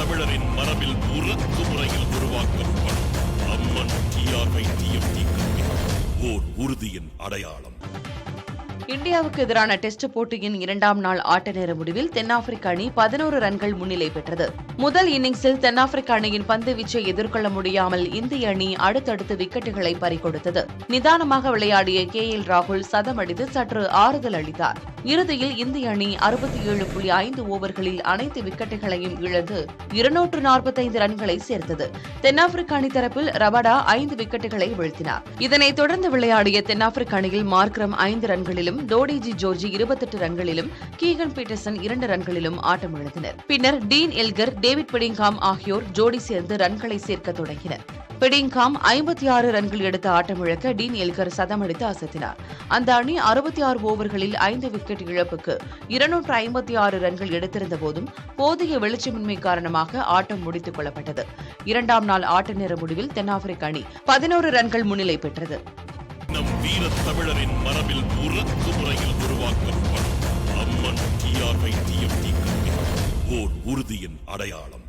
தமிழரின் மரபில் உருக்கு முறையில் உருவாக்கப்படும் அம்மன் TRY-TFT கிரிக்கெட் ஓர் உறுதியின் அடையாளம். இந்தியாவுக்கு எதிரான டெஸ்ட் போட்டியின் 2ஆம் நாள் ஆட்ட நேர முடிவில் தென்னாப்பிரிக்க அணி 11 ரன்கள் முன்னிலை பெற்றது. முதல் இன்னிங்ஸில் தென்னாப்பிரிக்க அணியின் பந்து வீச்சை எதிர்கொள்ள முடியாமல் இந்திய அணி அடுத்தடுத்து விக்கெட்டுகளை பறிகொடுத்தது. நிதானமாக விளையாடிய KL ராகுல் சதம் அடித்து சற்று ஆறுதல் அளித்தார். இறுதியில் இந்திய அணி 67.5 ஓவர்களில் அனைத்து விக்கெட்டுகளையும் இழந்து 245 ரன்களை சேர்த்தது. தென்னாப்பிரிக்க அணி தரப்பில் ரபாடா 5 விக்கெட்டுகளை வீழ்த்தினார். இதனைத் தொடர்ந்து விளையாடிய தென்னாப்பிரிக்க அணியில் மார்க்ரம் 5 ரன்களிலும், டோடிஜி ஜோர்ஜி 28 ரன்களிலும், கீகன் பீட்டர்சன் 2 ரன்களிலும் ஆட்டமிழந்தனர். பின்னர் டீன் எல்கர், டேவிட் பெடிங்காம் ஆகியோர் ஜோடி சேர்ந்து ரன்களை சேர்க்க தொடங்கினர். பெடிங்காம் 56 ரன்கள் எடுத்த ஆட்டமிழக்க டீன் எல்கர் சதம் அடித்து அசத்தினார். அந்த அணி 66 ஓவர்களில் 5 விக்கெட் இழப்புக்கு 256 ரன்கள் எடுத்திருந்த போதும் போதிய வெளிச்சமின்மை காரணமாக ஆட்டம் முடித்துக் கொள்ளப்பட்டது. 2ஆம் நாள் ஆட்ட நேர முடிவில் தென்னாப்பிரிக்க அணி 11 ரன்கள் முன்னிலை பெற்றது. நம் வீர தமிழரின் மரபில் உருக்கு முறையில் உருவாக்கப்படும் அம்மன் TRY-TFT கிரிக்கெட் ஓர் உறுதியின் அடையாளம்.